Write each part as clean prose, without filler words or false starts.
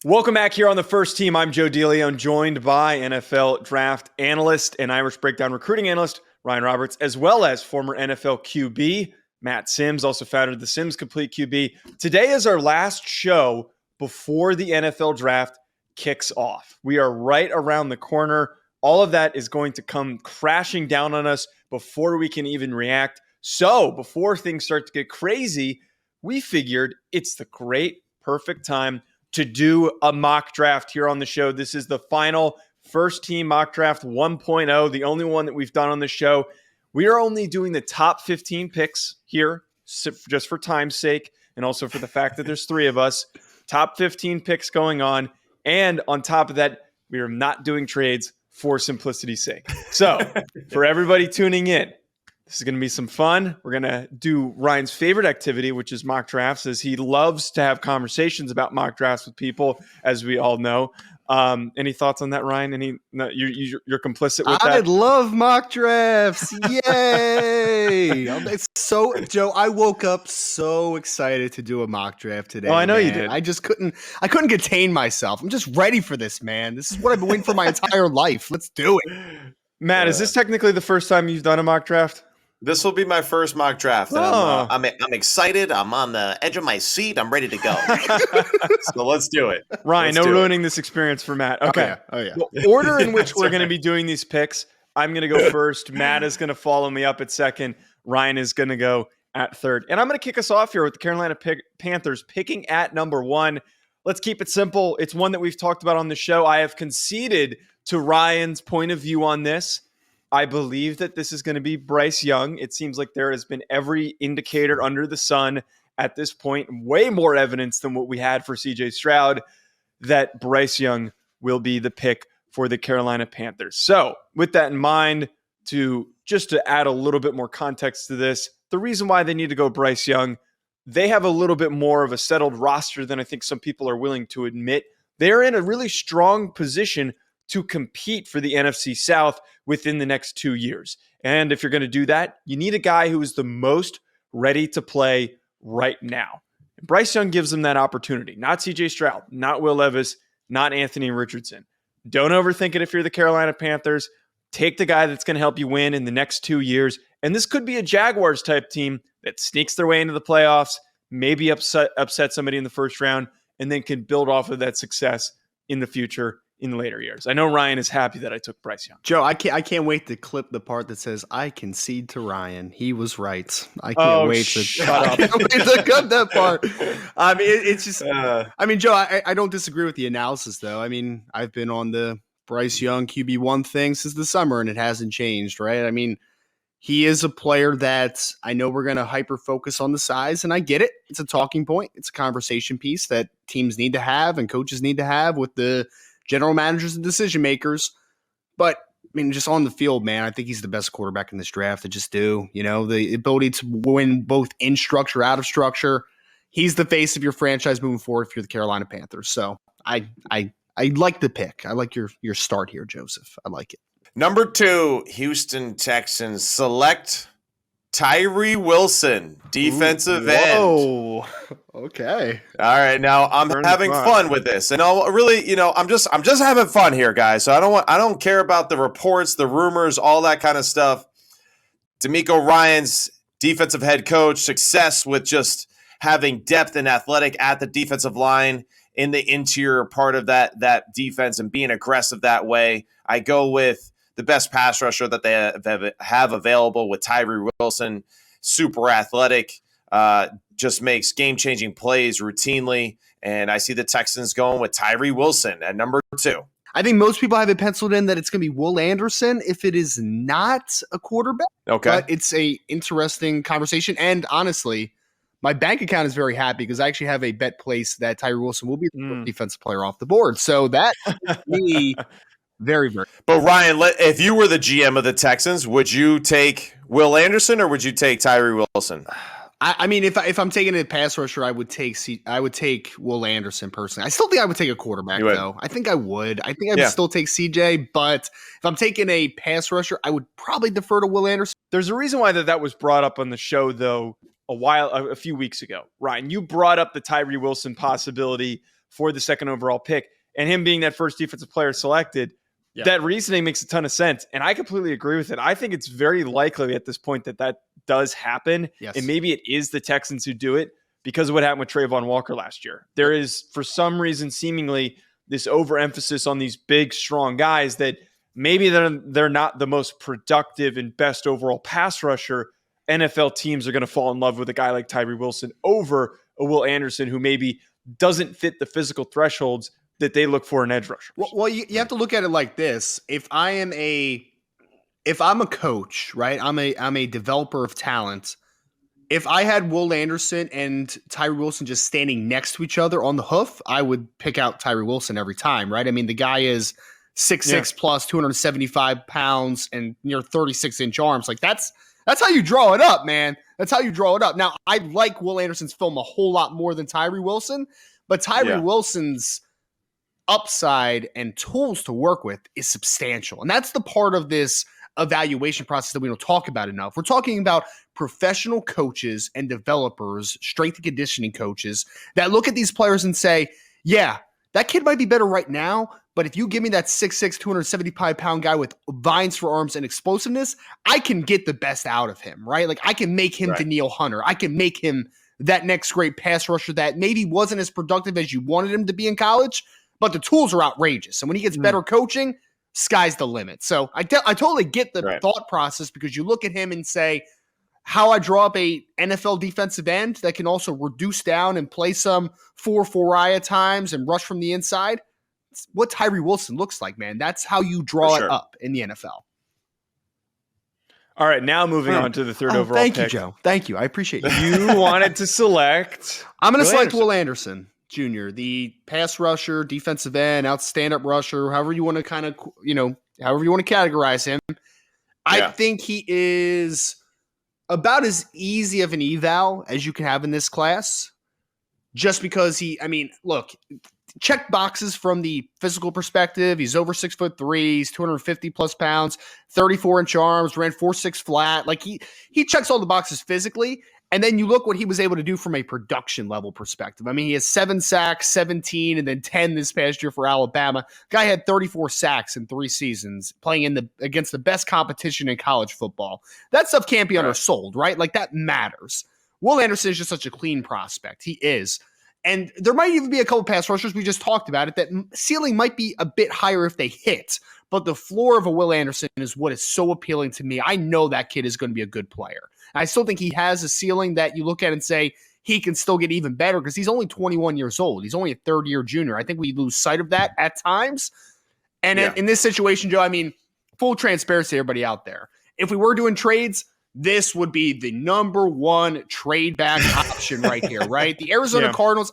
Welcome back here on the First Team. I'm Joe DeLeone, joined by NFL draft analyst and Irish Breakdown recruiting analyst Ryan Roberts, as well as former NFL QB Matt Sims, also founded the Sims Complete QB. Today is our last show before the NFL draft kicks off. We are right around the corner. All of that is going to come crashing down on us before we can even react. So before things start to get crazy, we figured it's the perfect time to do a mock draft here on the show. This is the final First Team Mock Draft 1.0, the only one that we've done on the show. We are only doing the top 15 picks here, just for time's sake, and also for the fact that there's three of us. Top 15 picks going on. And on top of that, we are not doing trades for simplicity's sake. So for everybody tuning in, this is going to be some fun. We're going to do Ryan's favorite activity, which is mock drafts, as he loves to have conversations about mock drafts with people, as we all know. Any thoughts on that, Ryan? You're complicit with that? I love mock drafts. Yay! Joe, I woke up so excited to do a mock draft today. Oh, I know you did. I couldn't contain myself. I'm just ready for this, man. This is what I've been waiting for my entire life. Let's do it. Matt, is this technically the first time you've done a mock draft? This will be my first mock draft. And I'm excited. I'm on the edge of my seat. I'm ready to go. So let's do it. Ryan, no ruining this experience for Matt. Okay. Oh, yeah. The order in which we're going to be doing these picks, I'm going to go first. Matt is going to follow me up at second. Ryan is going to go at third. And I'm going to kick us off here with the Carolina Panthers picking at number 1. Let's keep it simple. It's one that we've talked about on the show. I have conceded to Ryan's point of view on this. I believe that this is going to be Bryce Young. It seems like there has been every indicator under the sun at this point, way more evidence than what we had for CJ Stroud, that Bryce Young will be the pick for the Carolina Panthers. So with that in mind, to add a little bit more context to this, the reason why they need to go Bryce Young, they have a little bit more of a settled roster than I think some people are willing to admit. They're in a really strong position to compete for the NFC South within the next 2 years. And if you're going to do that, you need a guy who is the most ready to play right now. And Bryce Young gives them that opportunity. Not CJ Stroud, not Will Levis, not Anthony Richardson. Don't overthink it if you're the Carolina Panthers. Take the guy that's going to help you win in the next 2 years. And this could be a Jaguars type team that sneaks their way into the playoffs, maybe upset somebody in the first round, and then can build off of that success in the future in later years. I know Ryan is happy that I took Bryce Young. Joe, I can't wait to clip the part that says, I concede to Ryan. He was right. I can't wait to cut that part. I mean, it's just, Joe, I don't disagree with the analysis though. I mean, I've been on the Bryce Young QB1 thing since the summer and it hasn't changed, right? I mean, he is a player that I know we're going to hyper focus on the size, and I get it. It's a talking point. It's a conversation piece that teams need to have and coaches need to have with the general managers and decision makers. But I mean, just on the field, man, I think he's the best quarterback in this draft. I just do. You know, the ability to win both in structure, out of structure. He's the face of your franchise moving forward if you're the Carolina Panthers. So I like the pick. I like your start here, Joseph. I like it. Number 2, Houston Texans select Tyree Wilson, defensive end. Oh, okay. All right, now I'm having fun with this, and I'm just having fun here, guys. So I don't care about the reports, the rumors, all that kind of stuff. DeMeco Ryans, defensive head coach, success with just having depth and athletic at the defensive line in the interior part of that defense and being aggressive that way. I go with the best pass rusher that they have available with Tyree Wilson, super athletic, just makes game-changing plays routinely. And I see the Texans going with Tyree Wilson at number 2. I think most people have it penciled in that it's going to be Will Anderson if it is not a quarterback. Okay. But it's a interesting conversation. And honestly, my bank account is very happy because I actually have a bet placed that Tyree Wilson will be the defensive player off the board. So that me very, very. But Ryan, if you were the GM of the Texans, would you take Will Anderson or would you take Tyree Wilson? I mean, if I'm taking a pass rusher, I would take Will Anderson personally. I still think I would take a quarterback though. I think I would. I think I would still take CJ, but if I'm taking a pass rusher, I would probably defer to Will Anderson. There's a reason why that was brought up on the show though a few weeks ago. Ryan, you brought up the Tyree Wilson possibility for the second overall pick. And him being that first defensive player selected, that reasoning makes a ton of sense. And I completely agree with it. I think it's very likely at this point that does happen. Yes. And maybe it is the Texans who do it because of what happened with Trayvon Walker last year. There is, for some reason, seemingly this overemphasis on these big, strong guys that maybe they're not the most productive and best overall pass rusher. NFL teams are going to fall in love with a guy like Tyree Wilson over a Will Anderson who maybe doesn't fit the physical thresholds that they look for in edge rushers. Well, you have to look at it like this. If I'm a coach, right? I'm a developer of talent. If I had Will Anderson and Tyree Wilson just standing next to each other on the hoof, I would pick out Tyree Wilson every time, right? I mean, the guy is 6'6" plus 275 pounds and near 36-inch arms. Like that's how you draw it up, man. That's how you draw it up. Now, I like Will Anderson's film a whole lot more than Tyree Wilson, but Tyree Wilson's upside and tools to work with is substantial. And that's the part of this evaluation process that we don't talk about enough. We're talking about professional coaches and developers, strength and conditioning coaches that look at these players and say, yeah, that kid might be better right now, but if you give me that 6'6", 275-pound guy with vines for arms and explosiveness, I can get the best out of him, right? Like I can make him Danielle Hunter. I can make him that next great pass rusher that maybe wasn't as productive as you wanted him to be in college, but the tools are outrageous. And when he gets better coaching, sky's the limit. So I totally get the thought process because you look at him and say, how I draw up a NFL defensive end that can also reduce down and play some 4-4 at times and rush from the inside. It's what Tyree Wilson looks like, man. That's how you draw it up in the NFL. All right, now moving on to the third overall pick. Thank you, Joe. Thank you. I appreciate you. You wanted to select. I'm going to select Will Anderson Jr., the pass rusher, defensive end, out stand-up rusher, however you want to however you want to categorize him. I think he is about as easy of an eval as you can have in this class, just because look, check boxes from the physical perspective. He's over 6'3", he's 250 plus pounds, 34-inch arms, ran 4.6 flat. Like he checks all the boxes physically. And then you look what he was able to do from a production level perspective. I mean, he has 7 sacks, 17, and then 10 this past year for Alabama. Guy had 34 sacks in 3 seasons playing against the best competition in college football. That stuff can't be undersold, right? Like that matters. Will Anderson is just such a clean prospect. He is. And there might even be a couple pass rushers, we just talked about it, that ceiling might be a bit higher if they hit. But the floor of a Will Anderson is what is so appealing to me. I know that kid is going to be a good player. I still think he has a ceiling that you look at and say he can still get even better because he's only 21 years old. He's only a third-year junior. I think we lose sight of that at times. And in this situation, Joe, I mean, full transparency, everybody out there. If we were doing trades, this would be the number one trade back option right here, right? The Arizona Cardinals,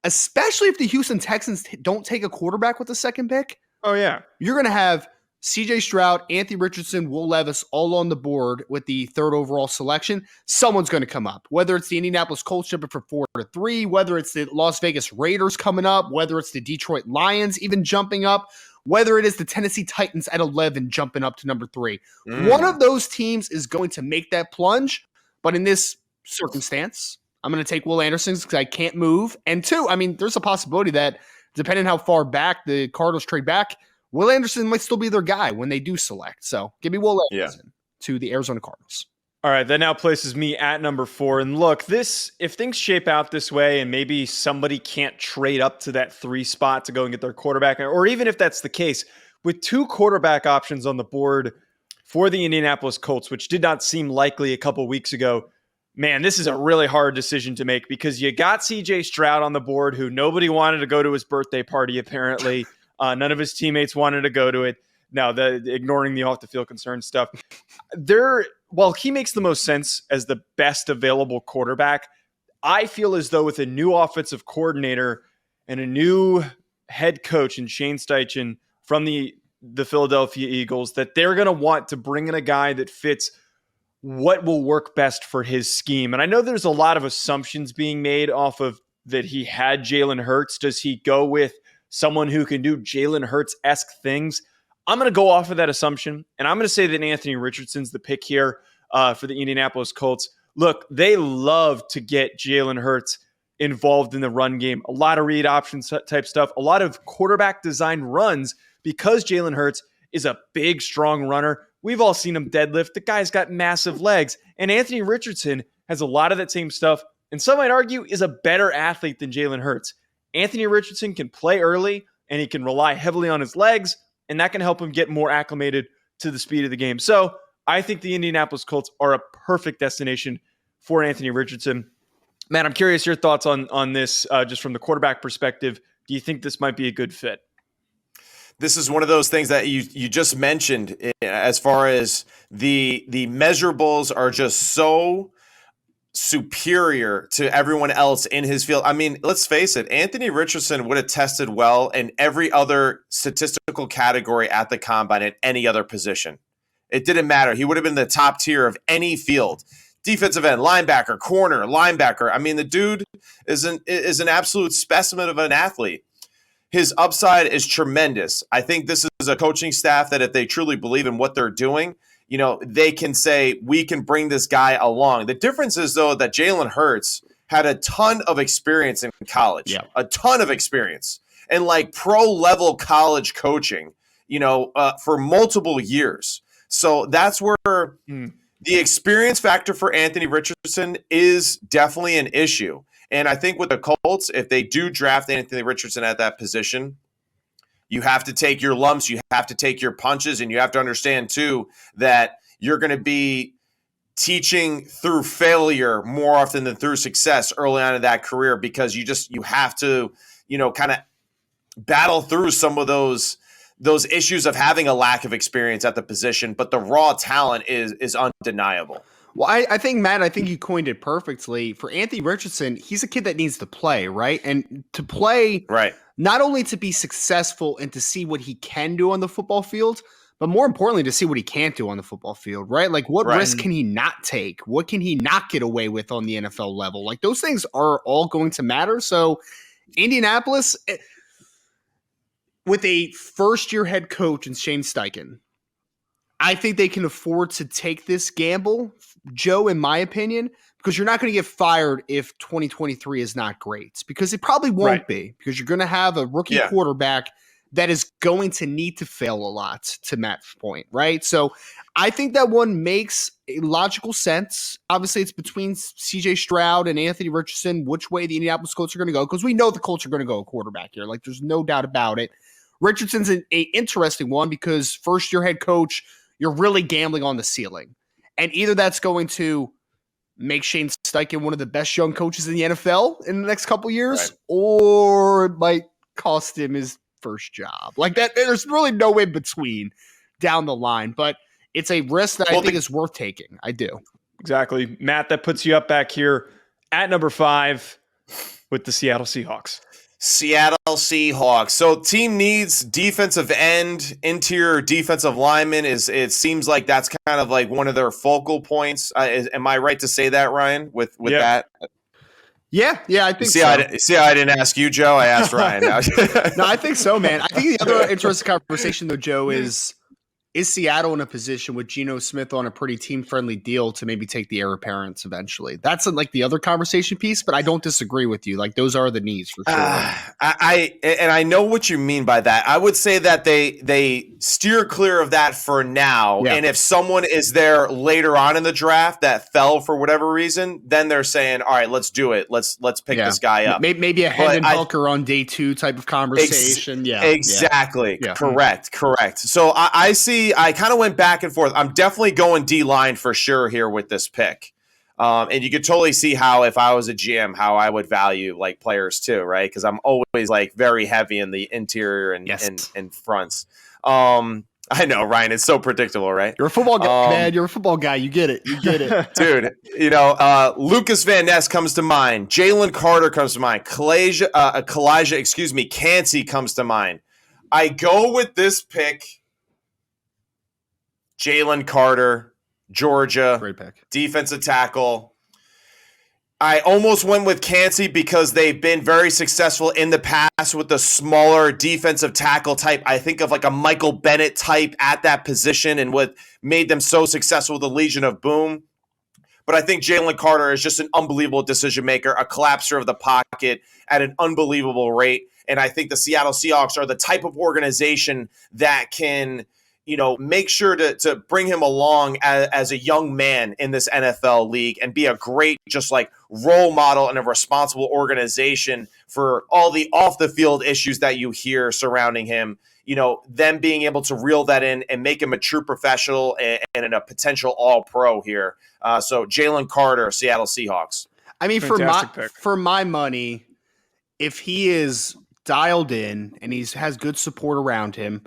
especially if the Houston Texans don't take a quarterback with the second pick. Oh, yeah. You're going to have C.J. Stroud, Anthony Richardson, Will Levis all on the board with the third overall selection. Someone's going to come up, whether it's the Indianapolis Colts jumping from 4-3, whether it's the Las Vegas Raiders coming up, whether it's the Detroit Lions even jumping up, whether it is the Tennessee Titans at 11 jumping up to number 3. One of those teams is going to make that plunge, but in this circumstance, I'm going to take Will Anderson because I can't move. And 2, I mean, there's a possibility that depending how far back the Cardinals trade back, Will Anderson might still be their guy when they do select. So give me Will Anderson to the Arizona Cardinals. All right, that now places me at number 4. And look, if things shape out this way and maybe somebody can't trade up to that 3 spot to go and get their quarterback, or even if that's the case, with 2 quarterback options on the board for the Indianapolis Colts, which did not seem likely a couple weeks ago, man, this is a really hard decision to make because you got C.J. Stroud on the board who nobody wanted to go to his birthday party, apparently. None of his teammates wanted to go to it. Now, ignoring the off-the-field concern stuff. While he makes the most sense as the best available quarterback, I feel as though with a new offensive coordinator and a new head coach in Shane Steichen from the Philadelphia Eagles, that they're going to want to bring in a guy that fits what will work best for his scheme. And I know there's a lot of assumptions being made off of that he had Jalen Hurts. Does he go with someone who can do Jalen Hurts-esque things? I'm going to go off of that assumption, and I'm going to say that Anthony Richardson's the pick here for the Indianapolis Colts. Look, they love to get Jalen Hurts involved in the run game, a lot of read option type stuff, a lot of quarterback design runs because Jalen Hurts is a big, strong runner. We've all seen him deadlift. The guy's got massive legs. And Anthony Richardson has a lot of that same stuff. And some might argue is a better athlete than Jalen Hurts. Anthony Richardson can play early and he can rely heavily on his legs, and that can help him get more acclimated to the speed of the game. So I think the Indianapolis Colts are a perfect destination for Anthony Richardson. Matt, I'm curious your thoughts on this just from the quarterback perspective. Do you think this might be a good fit? This is one of those things that you just mentioned as far as the measurables are just so superior to everyone else in his field. I mean, let's face it, Anthony Richardson would have tested well in every other statistical category at the combine at any other position. It didn't matter. He would have been the top tier of any field. Defensive end, linebacker, corner, linebacker. I mean, the dude is an absolute specimen of an athlete. His upside is tremendous. I think this is a coaching staff that if they truly believe in what they're doing, you know, they can say, we can bring this guy along. The difference is, though, that Jalen Hurts had a ton of experience in college, a ton of experience, and like pro-level college coaching, you know, for multiple years. So that's where the experience factor for Anthony Richardson is definitely an issue. And I think with the Colts, if they do draft Anthony Richardson at that position, you have to take your lumps, you have to take your punches, and you have to understand, too, that you're going to be teaching through failure more often than through success early on in that career, because you have to, you know, kind of battle through some of those issues of having a lack of experience at the position, but the raw talent is undeniable. Well, I think, Matt, I think you coined it perfectly. For Anthony Richardson, he's a kid that needs to play, right? And to play, right, not only to be successful and to see what he can do on the football field, but more importantly, to see what he can't do on the football field, right? Like, what risk can he not take? What can he not get away with on the NFL level? Like, those things are all going to matter. So, Indianapolis, with a first-year head coach in Shane Steichen, I think they can afford to take this gamble, Joe, in my opinion, because you're not going to get fired if 2023 is not great, because it probably won't be, because you're going to have a rookie quarterback that is going to need to fail a lot, to Matt's point, right? So I think that one makes a logical sense. Obviously, it's between CJ Stroud and Anthony Richardson, which way the Indianapolis Colts are going to go, because we know the Colts are going to go a quarterback here. Like, there's no doubt about it. Richardson's an interesting one because first-year head coach, you're really gambling on the ceiling. And either that's going to make Shane Steichen one of the best young coaches in the NFL in the next couple years, or it might cost him his first job. Like that, there's really no in between down the line. But it's a risk that I think is worth taking. I do. Exactly. Matt, that puts you up back here at number 5 with the Seattle Seahawks. Seattle Seahawks. So team needs defensive end, interior defensive lineman. It seems like that's kind of like one of their focal points. Am I right to say that, Ryan, with that? Yeah, I think so. I didn't ask you, Joe. I asked Ryan. No, I think so, man. I think the other interesting conversation, though, Joe, is Seattle in a position with Geno Smith on a pretty team-friendly deal to maybe take the heir apparents eventually? That's like the other conversation piece, but I don't disagree with you. Like, those are the needs for sure. I know what you mean by that. I would say that they steer clear of that for now. Yeah. And if someone is there later on in the draft that fell for whatever reason, then they're saying, all right, let's do it. Let's pick this guy up. Maybe a Hendon Hooker on day 2 type of conversation. Exactly. Yeah. Correct. So I kind of went back and forth. I'm definitely going D-line for sure here with this pick. And you could totally see how, if I was a GM, how I would value like players too, right? Because I'm always like very heavy in the interior and fronts. I know, Ryan, it's so predictable, right? You're a football guy, man. You're a football guy. You get it. Dude. You know, Lucas Van Ness comes to mind. Jalen Carter comes to mind. Kalijah, Cansey comes to mind. I go with this pick. Jalen Carter, Georgia, great pick. Defensive tackle. I almost went with Cansey because they've been very successful in the past with the smaller defensive tackle type. I think of like a Michael Bennett type at that position and what made them so successful with the Legion of Boom. But I think Jalen Carter is just an unbelievable decision maker, a collapser of the pocket at an unbelievable rate. And I think the Seattle Seahawks are the type of organization that can, make sure to bring him along as a young man in this NFL league and be a great, just like role model and a responsible organization for all the off the field issues that you hear surrounding him. Them being able to reel that in and make him a true professional and a potential all-pro here. So Jalen Carter, Seattle Seahawks. I mean, for my money, if he is dialed in and has good support around him,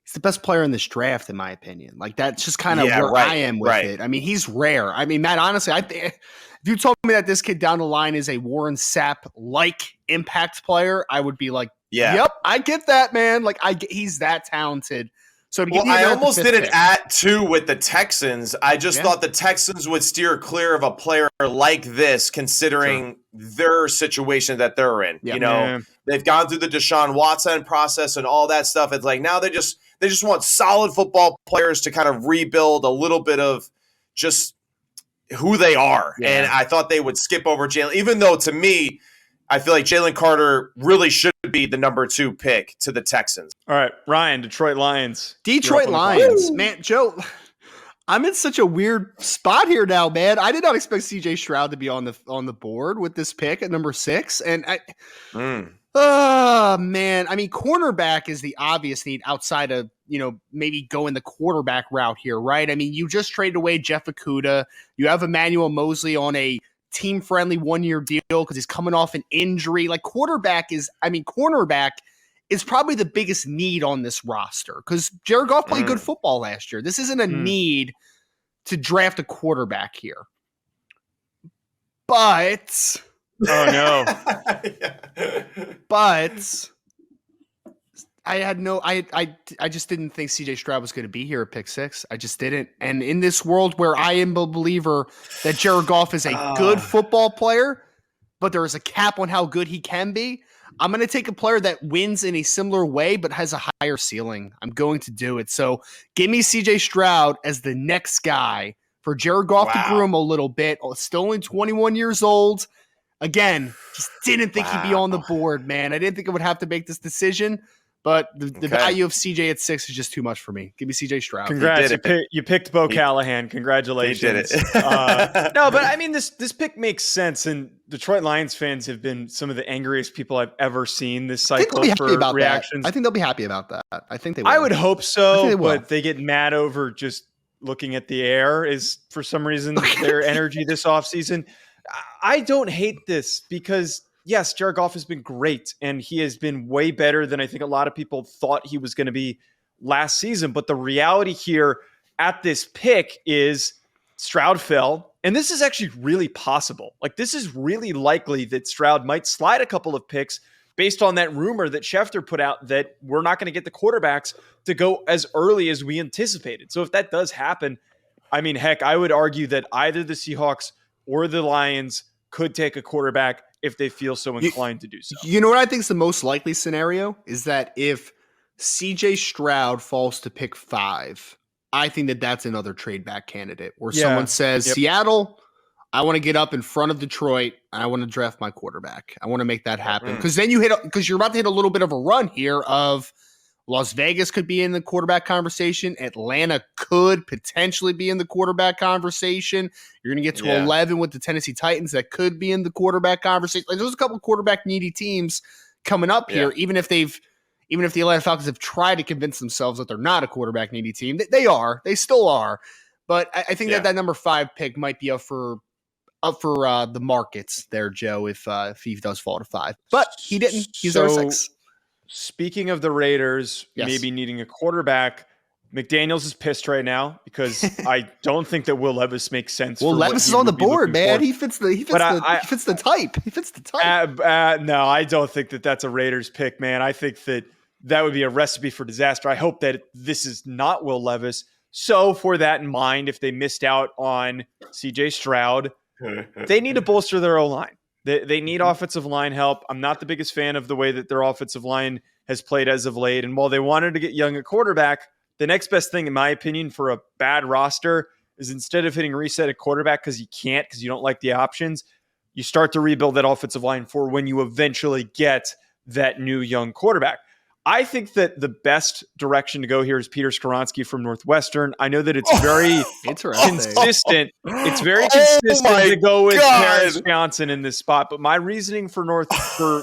he's the best player in this draft, in my opinion. Like, that's just kind of where I am with it. I mean, he's rare. I mean, Matt, honestly, if you told me that this kid down the line is a Warren Sapp-like impact player, I would be like, yep, I get that, man. Like, he's that talented. So I almost did it at 2 with the Texans. I just thought the Texans would steer clear of a player like this, considering their situation that they're in. They've gone through the Deshaun Watson process and all that stuff. It's like now they just want solid football players to kind of rebuild a little bit of just who they are. Yeah. And I thought they would skip over Jalen, even though to me, I feel like Jalen Carter really should be the number 2 pick to the Texans. All right, Ryan, Detroit Lions. Detroit Lions. Man, Joe, I'm in such a weird spot here now, man. I did not expect CJ Stroud to be on the board with this pick at number 6. And oh, man. I mean, cornerback is the obvious need outside of, maybe going the quarterback route here, right? I mean, you just traded away Jeff Okudah. You have Emmanuel Mosley on a team-friendly 1-year deal because he's coming off an injury. Like, cornerback is probably the biggest need on this roster because Jared Goff played good football last year. This isn't a need to draft a quarterback here. But but I just didn't think CJ Stroud was going to be here at pick 6. I just didn't. And in this world where I am a believer that Jared Goff is a good football player, but there is a cap on how good he can be, I'm going to take a player that wins in a similar way, but has a higher ceiling. I'm going to do it. So give me CJ Stroud as the next guy for Jared Goff to groom a little bit. Still only 21 years old. Again, just didn't think he'd be on the board, man. I didn't think I would have to make this deciin. But the value of CJ at 6 is just too much for me. Give me CJ Stroud. Congrats. You picked Bo Callahan. Congratulations. He did it. No, but I mean, this pick makes sense. And Detroit Lions fans have been some of the angriest people I've ever seen this cycle for reactions. I think they'll be happy about that. I think they will. I would hope so, but they get mad over just looking at the air is for some reason their energy this offseason. I don't hate this because yes, Jared Goff has been great, and he has been way better than I think a lot of people thought he was going to be last season. But the reality here at this pick is Stroud fell, and this is actually really possible. Like, this is really likely that Stroud might slide a couple of picks based on that rumor that Schefter put out that we're not going to get the quarterbacks to go as early as we anticipated. So if that does happen, I mean, heck, I would argue that either the Seahawks or the Lions could take a quarterback if they feel so inclined to do so. You know what I think is the most likely scenario is that if CJ Stroud falls to pick 5, I think that that's another trade back candidate where someone says, Seattle, I want to get up in front of Detroit and I want to draft my quarterback. I want to make that happen. Because then you're about to hit a little bit of a run here of Las Vegas could be in the quarterback conversation. Atlanta could potentially be in the quarterback conversation. You're going to get to 11 with the Tennessee Titans that could be in the quarterback conversation. Like, there's a couple quarterback needy teams coming up here, even if the Atlanta Falcons have tried to convince themselves that they're not a quarterback needy team. They still are. But I think that number 5 pick might be up for the markets there, Joe, if he does fall to 5. But he didn't. He's over 6. Speaking of the Raiders maybe needing a quarterback, McDaniels is pissed right now because I don't think that Will Levis makes sense. Well, Levis is on the board, man. He fits the type. He fits the type. No, I don't think that that's a Raiders pick, man. I think that would be a recipe for disaster. I hope that this is not Will Levis. So for that in mind, if they missed out on CJ Stroud, they need to bolster their O-line. They need offensive line help. I'm not the biggest fan of the way that their offensive line has played as of late. And while they wanted to get young at quarterback, the next best thing, in my opinion, for a bad roster is instead of hitting reset at quarterback because you can't, because you don't like the options, you start to rebuild that offensive line for when you eventually get that new young quarterback. I think that the best direction to go here is Peter Skoronski from Northwestern. I know that it's very consistent. It's very consistent to go with Paris Johnson in this spot. But my reasoning for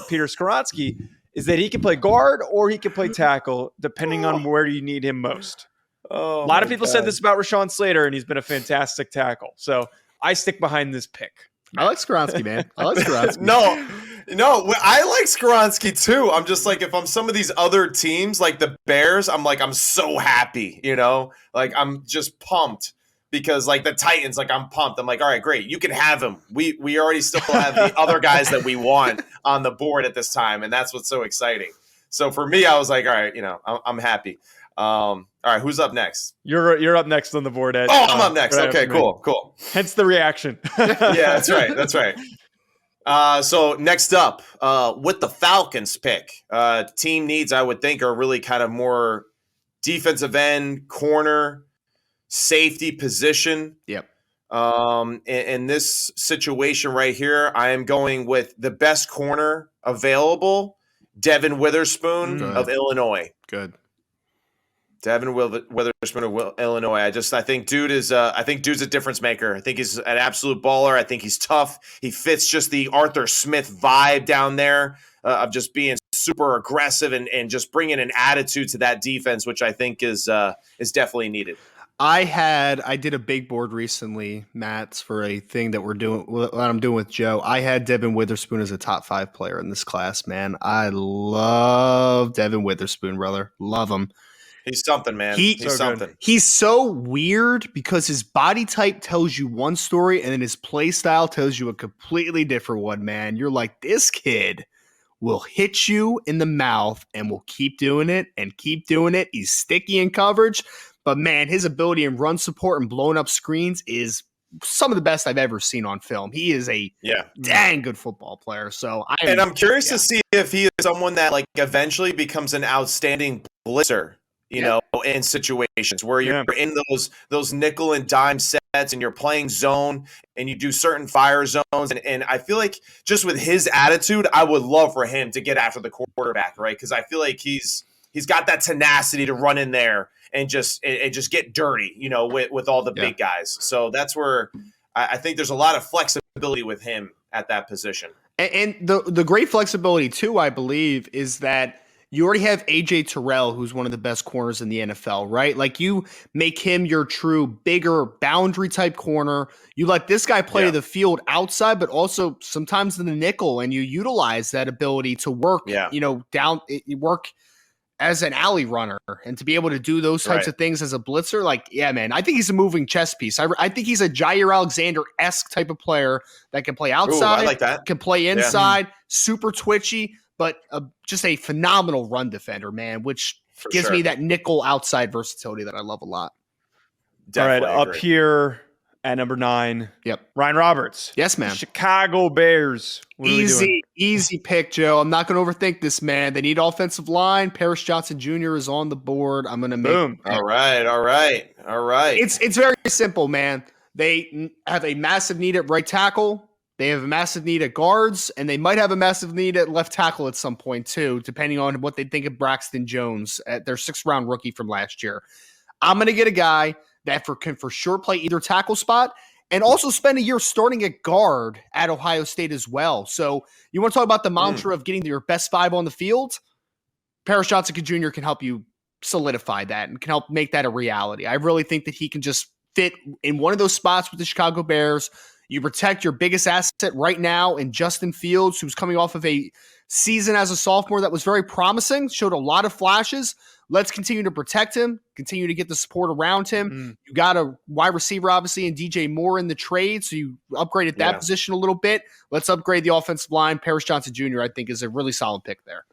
Peter Skoronski is that he can play guard or he can play tackle, depending on where you need him most. A lot of people said this about Rashawn Slater, and he's been a fantastic tackle. So I stick behind this pick. I like Skoronski, man. I like Skoronski. No, I like Skoronski too. I'm just like, if I'm some of these other teams, like the Bears, I'm so happy, like I'm just pumped because like the Titans, like I'm pumped. I'm like, all right, great. You can have him. We already still have the other guys that we want on the board at this time. And that's what's so exciting. So for me, I was like, all right, I'm happy. All right, who's up next? You're up next on the board, Ed. I'm up next. Okay, cool. Hence the reaction. Yeah, that's right. So next up, with the Falcons pick, team needs, I would think, are really kind of more defensive end, corner, safety position. Yep. In this situation right here, I am going with the best corner available, Devin Witherspoon of Illinois. Good. Devin Witherspoon of Illinois. I think dude's a difference maker. I think he's an absolute baller. I think he's tough. He fits just the Arthur Smith vibe down there of just being super aggressive and just bringing an attitude to that defense, which I think is definitely needed. I did a big board recently, Matt, for a thing that what I'm doing with Joe. I had Devin Witherspoon as a top 5 player in this class, man. I love Devin Witherspoon, brother. Love him. He's something, man. He's something. He's so weird because his body type tells you one story and then his play style tells you a completely different one, man. You're like, this kid will hit you in the mouth and will keep doing it and keep doing it. He's sticky in coverage, but man, his ability in run support and blowing up screens is some of the best I've ever seen on film. He is a dang good football player. So I'm curious to see if he is someone that like eventually becomes an outstanding blitzer. In situations where you're in those nickel and dime sets and you're playing zone and you do certain fire zones. And I feel like just with his attitude, I would love for him to get after the quarterback, right? Because I feel like he's got that tenacity to run in there and just get dirty, with all the big guys. So that's where I think there's a lot of flexibility with him at that position. And the great flexibility too, I believe, is that you already have A.J. Terrell, who's one of the best corners in the NFL, right? Like you make him your true bigger boundary type corner. You let this guy play the field outside, but also sometimes in the nickel, and you utilize that ability to work, work as an alley runner and to be able to do those types of things as a blitzer. Like, yeah, man, I think he's a moving chess piece. I think he's a Jair Alexander-esque type of player that can play outside, I like that. Can play inside, super twitchy, but just a phenomenal run defender, man, which gives me that nickel outside versatility that I love a lot. Definitely all right, up here at number 9. Yep. Ryan Roberts. Yes, man. Chicago Bears. Easy pick, Joe. I'm not going to overthink this, man. They need offensive line. Paris Johnson Jr. is on the board. I'm going to make boom. All right. It's very simple, man. They have a massive need at right tackle. They have a massive need at guards, and they might have a massive need at left tackle at some point too, depending on what they think of Braxton Jones, at their 6th-round rookie from last year. I'm going to get a guy that can for sure play either tackle spot and also spend a year starting at guard at Ohio State as well. So you want to talk about the mantra of getting your best 5 on the field? Paris Johnson Jr. can help you solidify that and can help make that a reality. I really think that he can just fit in one of those spots with the Chicago Bears. You protect your biggest asset right now in Justin Fields, who's coming off of a season as a sophomore that was very promising, showed a lot of flashes. Let's continue to protect him, continue to get the support around him. You got a wide receiver, obviously, and DJ Moore in the trade, so you upgraded that position a little bit. Let's upgrade the offensive line. Paris Johnson Jr., I think, is a really solid pick there.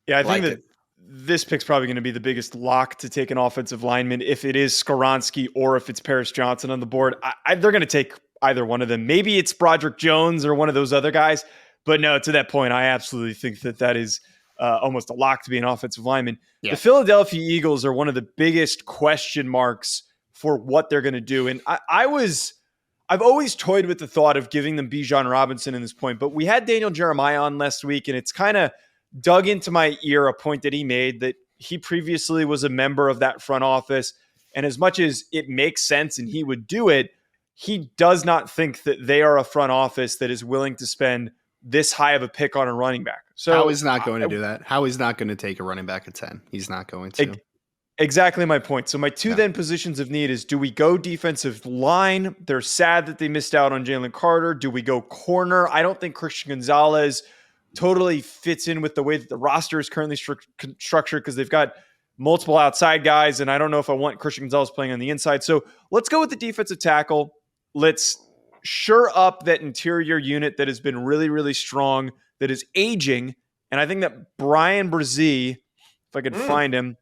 Yeah, I think that this pick's probably going to be the biggest lock to take an offensive lineman if it is Skoronski or if it's Paris Johnson on the board. They're going to take either one of them. Maybe it's Broderick Jones or one of those other guys. But no, to that point, I absolutely think that is almost a lock to be an offensive lineman. Yeah. The Philadelphia Eagles are one of the biggest question marks for what they're going to do. And I've always toyed with the thought of giving them Bijan Robinson in this point, but we had Daniel Jeremiah on last week, and it's kind of dug into my ear a point that he made that he previously was a member of that front office. And as much as it makes sense and he would do it, he does not think that they are a front office that is willing to spend this high of a pick on a running back. So Howie is not going to do that. Howie is not going to take a running back at 10. He's not going to. Exactly my point. So my two then positions of need is, do we go defensive line? They're sad that they missed out on Jalen Carter. Do we go corner? I don't think Christian Gonzalez totally fits in with the way that the roster is currently structured, because they've got multiple outside guys, and I don't know if I want Christian Gonzalez playing on the inside. So let's go with the defensive tackle. Let's shore up that interior unit that has been really, really strong, that is aging. And I think that Brian Brzee, if I could find him,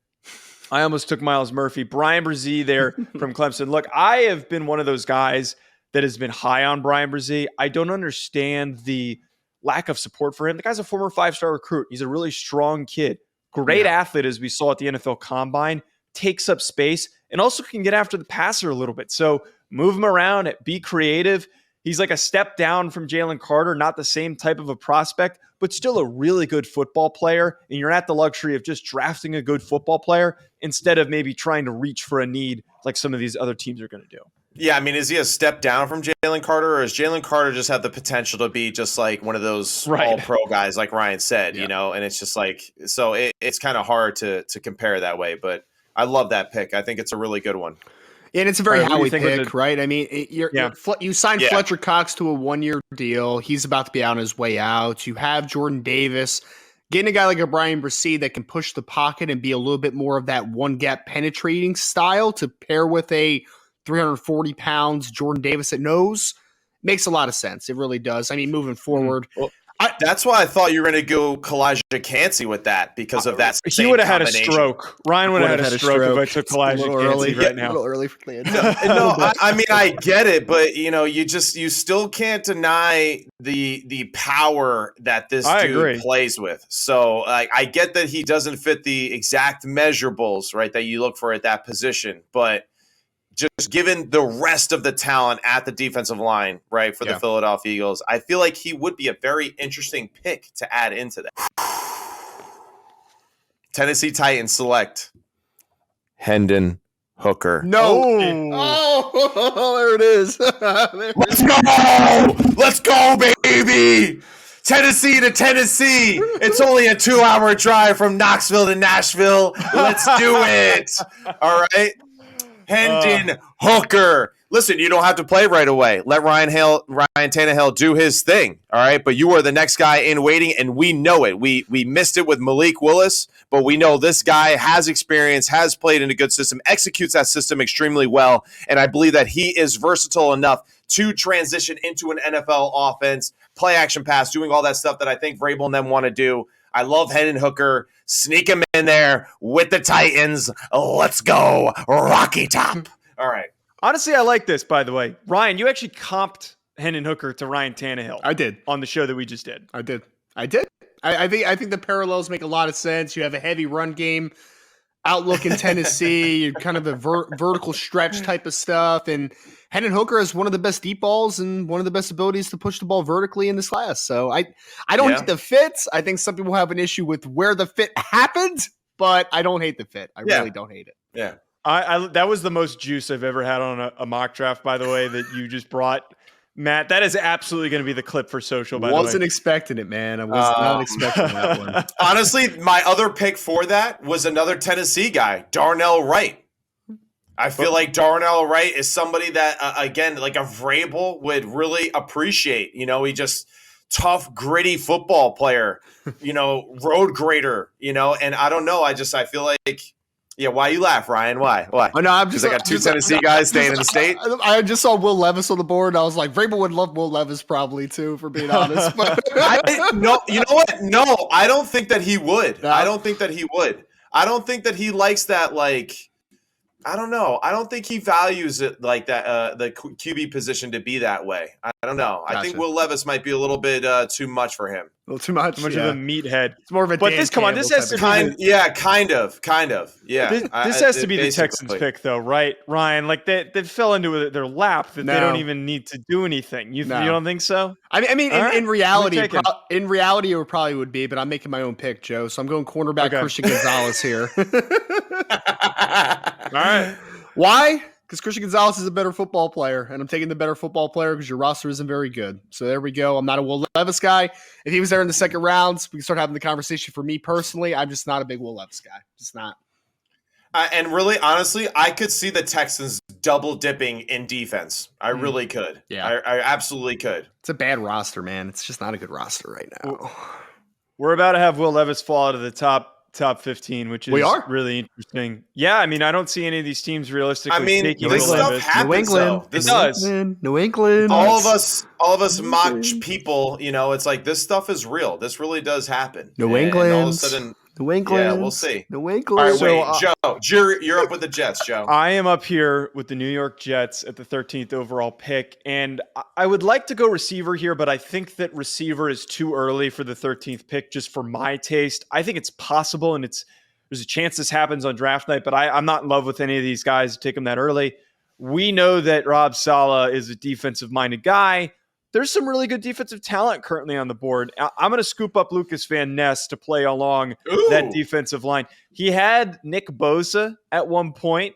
I almost took Miles Murphy. Brian Brzee there from Clemson. Look, I have been one of those guys that has been high on Brian Brzee. I don't understand the lack of support for him. The guy's a former 5-star recruit. He's a really strong kid. Great athlete, as we saw at the NFL Combine. Takes up space and also can get after the passer a little bit. So move him around, be creative. He's like a step down from Jalen Carter, not the same type of a prospect, but still a really good football player. And you're at the luxury of just drafting a good football player instead of maybe trying to reach for a need like some of these other teams are going to do. Yeah, I mean, is he a step down from Jalen Carter, or does Jalen Carter just have the potential to be just like one of those all-pro guys, like Ryan said, you know? And it's just like, so it's kind of hard to compare that way, but I love that pick. I think it's a really good one. And it's a very Howie pick, right? I mean, you signed Fletcher Cox to a 1-year deal. He's about to be on his way out. You have Jordan Davis. Getting a guy like a Brian Brzee that can push the pocket and be a little bit more of that one-gap penetrating style to pair with a 340 pounds Jordan Davis at nose makes a lot of sense. It really does. I mean, moving forward. Well, that's why I thought you were going to go Kalijah Cansey with that, because of that. He would have had a stroke. Ryan would have had a stroke if I took Kalijah Cansey right now. A little early for Clan. No, I mean, I get it, but you still can't deny the power that this dude plays with. So I get that he doesn't fit the exact measurables, right, that you look for at that position, but just given the rest of the talent at the defensive line, right, for the Philadelphia Eagles, I feel like he would be a very interesting pick to add into that. Tennessee Titans select Hendon Hooker. No. There it is. Let's go, baby. Tennessee to Tennessee. It's only a 2-hour drive from Knoxville to Nashville. Let's do it. All right. Hendon Hooker. Listen, you don't have to play right away. Let Ryan Tannehill do his thing, all right? But you are the next guy in waiting, and we know it. We missed it with Malik Willis, but we know this guy has experience, has played in a good system, executes that system extremely well, and I believe that he is versatile enough to transition into an NFL offense, play action pass, doing all that stuff that I think Vrabel and them want to do. I love Hendon Hooker. Sneak him in there with the Titans. Let's go, Rocky Top. All right. Honestly, I like this, by the way. Ryan, you actually comped Hendon Hooker to Ryan Tannehill. I did. On the show that we just did. I did. I think the parallels make a lot of sense. You have a heavy run game outlook in Tennessee. You're kind of a vertical stretch type of stuff. And Hendon Hooker has one of the best deep balls and one of the best abilities to push the ball vertically in this class. So I don't hate the fit. I think some people have an issue with where the fit happened, but I don't hate the fit. I really don't hate it. Yeah. I that was the most juice I've ever had on a mock draft, by the way, that you just brought. Matt, that is absolutely going to be the clip for social, by the way. Wasn't expecting it, man. I was not expecting that one. Honestly, my other pick for that was another Tennessee guy, Darnell Wright. I feel like Darnell Wright is somebody that, again, like a Vrabel would really appreciate. He just tough, gritty football player, road grader, and I don't know. I feel like, why you laugh, Ryan? Why? Oh, no, I'm just I got two Tennessee guys staying in the state. I just saw Will Levis on the board, and I was like, Vrabel would love Will Levis probably too, for being honest. But no, you know what? No, I don't think that he would. I don't think that he would. I don't think that he likes that, like, I don't know. I don't think he values it like that. The QB position to be that way. I don't know. Gotcha. I think Will Levis might be a little bit too much for him. A little too much. Too much of a meathead. It's more of a. But this, come on, this has to be kind of. Yeah. This has to be the Texans pick, though, right, Ryan? Like they fell into their lap that they don't even need to do anything. You don't think so? I mean, in reality, it probably would be. But I'm making my own pick, Joe. So I'm going cornerback Christian Gonzalez here. All right. Why? Because Christian Gonzalez is a better football player, and I'm taking the better football player because your roster isn't very good. So there we go. I'm not a Will Levis guy. If he was there in the second rounds, we can start having the conversation. For me personally, I'm just not a big Will Levis guy. Just not. And really, honestly, I could see the Texans double dipping in defense. I really could. Yeah, I absolutely could. It's a bad roster, man. It's just not a good roster right now. We're about to have Will Levis fall out of the top 15, which is really interesting. Yeah, I mean, I don't see any of these teams realistically taking this stuff Levis. happens, New England. All of us mock people, it's like this stuff is real. This really does happen. New England. All of a sudden, New England. Yeah, we'll see. New England. All right, wait, Joe, you're up with the Jets, Joe. I am up here with the New York Jets at the 13th overall pick, and I would like to go receiver here, but I think that receiver is too early for the 13th pick, just for my taste. I think it's possible, and there's a chance this happens on draft night, but I'm not in love with any of these guys to take them that early. We know that Rob Saleh is a defensive-minded guy. There's some really good defensive talent currently on the board. I'm going to scoop up Lucas Van Ness to play along that defensive line. He had Nick Bosa at one point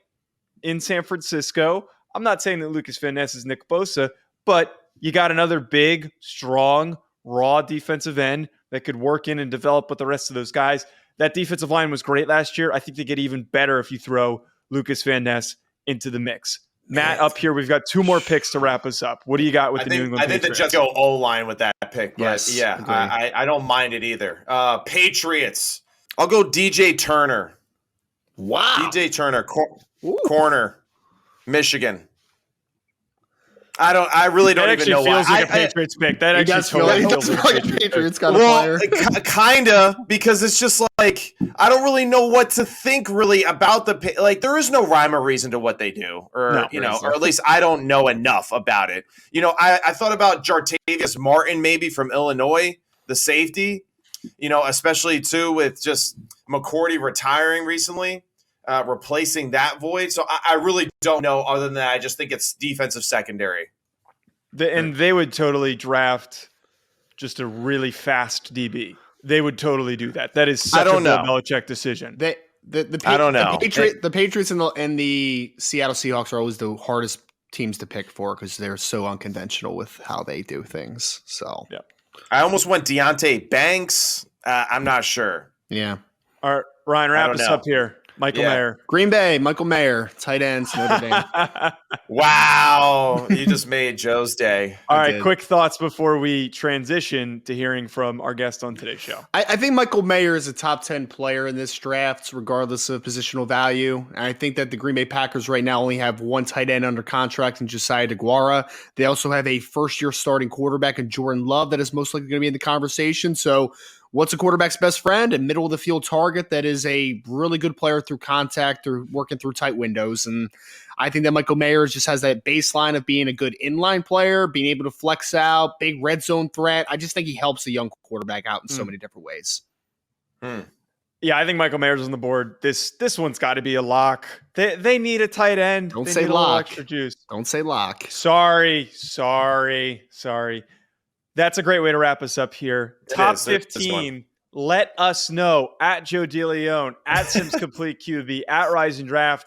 in San Francisco. I'm not saying that Lucas Van Ness is Nick Bosa, but you got another big, strong, raw defensive end that could work in and develop with the rest of those guys. That defensive line was great last year. I think they get even better if you throw Lucas Van Ness into the mix. Matt, up here, we've got 2 more picks to wrap us up. What do you got with the New England Patriots? I think the Jets go O-line with that pick. Yes, yeah, I don't mind it either. Patriots. I'll go DJ Turner. Wow. DJ Turner, corner, Michigan. I really don't even know why. That actually feels like a Patriots pick. That actually totally feels like a Patriots kind of player. Kinda, because it's just like I don't really know what to think really about the like. There is no rhyme or reason to what they do, or or at least I don't know enough about it. I thought about Jartavius Martin maybe from Illinois, the safety. Especially too with just McCourty retiring recently. Replacing that void. So I really don't know other than that. I just think it's defensive secondary. And they would totally draft just a really fast DB. They would totally do that. That is such a Bill Belichick decision. I don't know. The Patriots and the Seattle Seahawks are always the hardest teams to pick for because they're so unconventional with how they do things. So yeah. I almost went Deonte Banks. I'm not sure. Yeah. All right, Ryan, wrap us up here. Michael Mayer. Green Bay, Michael Mayer, tight ends, Notre Dame. Wow. You just made Joe's day. All right, quick thoughts before we transition to hearing from our guest on today's show. I think Michael Mayer is a top 10 player in this draft, regardless of positional value. And I think that the Green Bay Packers right now only have 1 tight end under contract in Josiah DeGuara. They also have a first-year starting quarterback in Jordan Love that is most likely going to be in the conversation. So what's a quarterback's best friend? A middle-of-the-field target that is a really good player through contact, through working through tight windows. And I think that Michael Mayer just has that baseline of being a good inline player, being able to flex out, big red zone threat. I just think he helps a young quarterback out in so many different ways. Yeah, I think Michael Mayer's on the board. This one's got to be a lock. They need a tight end. Don't say lock. Extra juice. Don't say lock. Sorry. That's a great way to wrap us up here. Top 15. Let us know at Joe DeLeone, at Sims Complete QB, at Rising Draft.